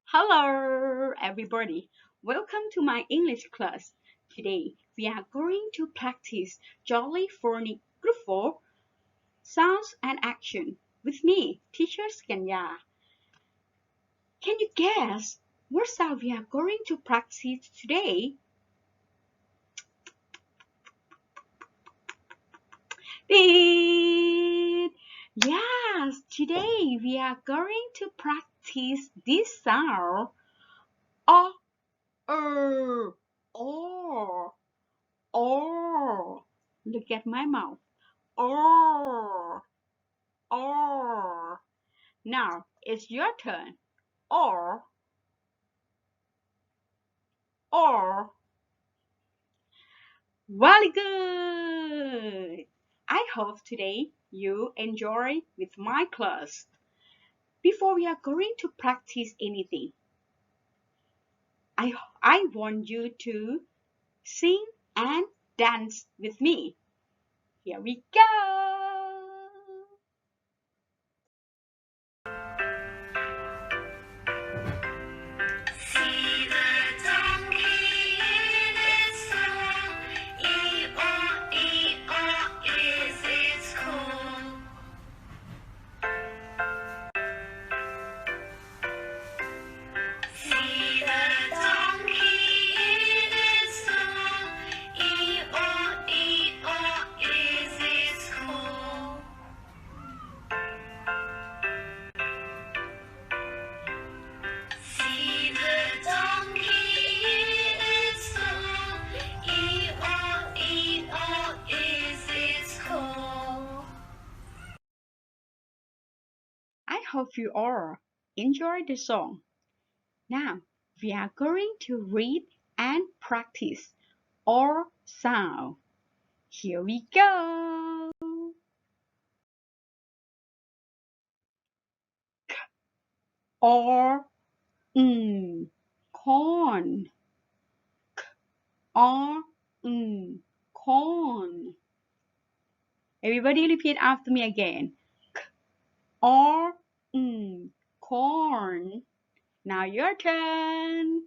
Hello, everybody. Welcome to my English class. Today, we are going to practice Jolly Phonics Group 4 Sounds and Action with me, Teacher Skanya. Can you guess what sound we are going to practice today? Yes, today we are going to practice this sound. Oh, or. Or. Look at my mouth. Or. Now it's your turn. Or. Or. Very good. I hope today you enjoy with my class. Before we are going to practice anything, I want you to sing and dance with me. Here we go. See the donkey in its stall. E-O, is its call. See the donkey in its stall. E-O, is its call. See the donkey in its stall. E-O, is its call. I hope you all enjoy the song. Now we are going to read and practice all sound. Here we go. Or corn. Or corn. Everybody repeat after me again. Or corn. Now your turn.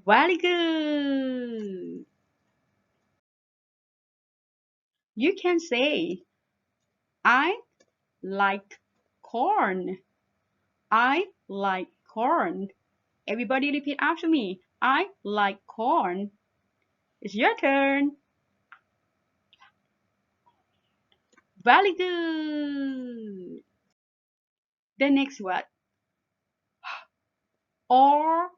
Very good. You can say, I like corn. I like corn. Everybody repeat after me. I like corn. It's your turn. Very good. The next word. Or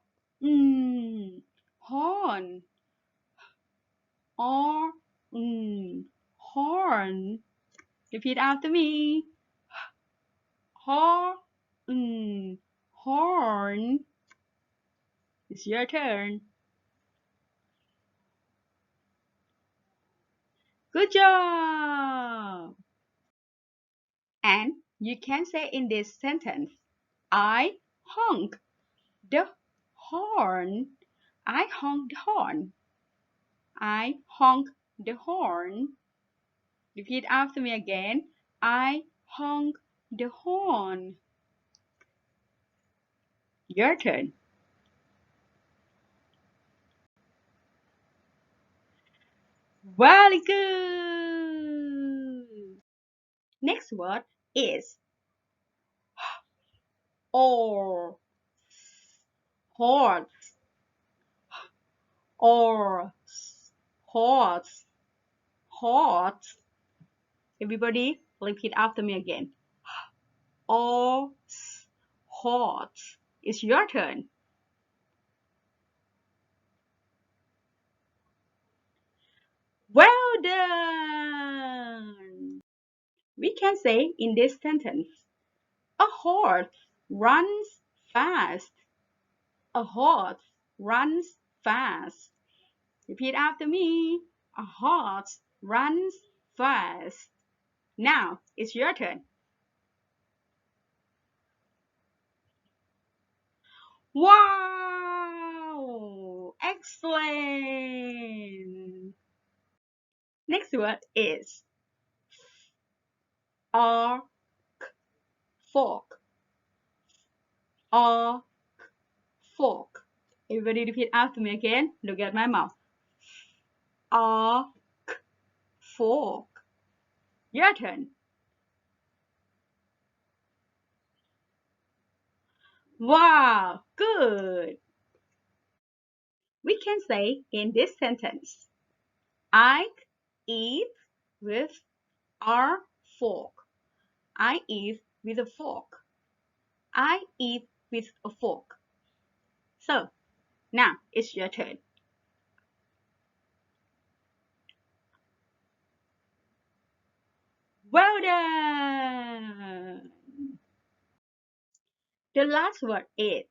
horn. Or horn. Repeat after me. Horn. Horn. It's your turn. Good job. And you can say in this sentence, I honk the horn. I honk the horn. I honk the horn. Repeat after me again. I honk the horn. Your turn. Very good. Next word is or. Horse. Or. Horse. Horse. Everybody repeat after me again. Or. Horse. It's your turn. Well done. We can say in this sentence, a horse runs fast. A horse runs fast. Repeat after me. A horse runs fast. Now it's your turn. Wow! Excellent! Next word is arc. fork. A fork. Everybody repeat after me again. Look at my mouth. A fork. Your turn. Wow, good. We can say in this sentence, I eat with a fork. I eat with a fork. I eat with a fork. So, now it's your turn. Well done! The last word is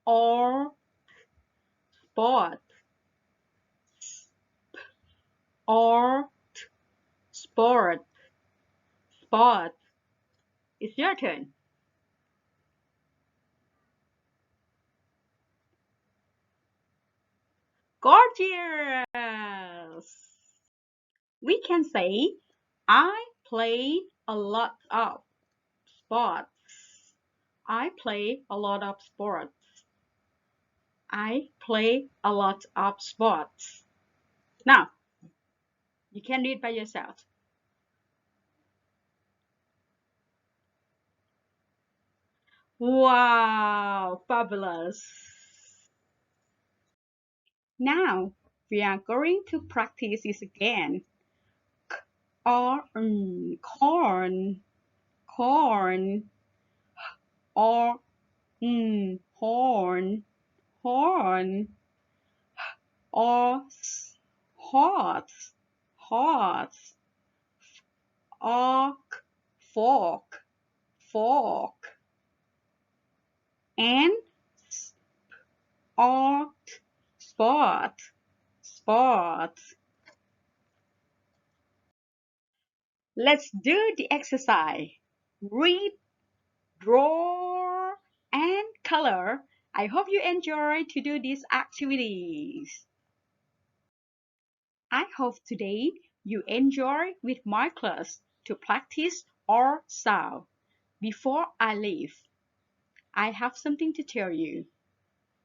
or sport or sport. Sport. It's your turn. Gorgeous! We can say, I play a lot of sports. I play a lot of sports. I play a lot of sports. Now, you can read by yourself. Wow, fabulous. Now, we are going to practice this again. Or corn, corn, or horn, horn, or horse, horse, or fork, fork, and or spot, spot. Let's do the exercise. Read, draw, and color. I hope you enjoy to do these activities. I hope today you enjoy with my class to practice our sound. Before I leave, I have something to tell you.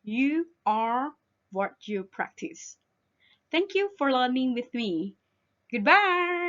You are what you practice. Thank you for learning with me. Goodbye.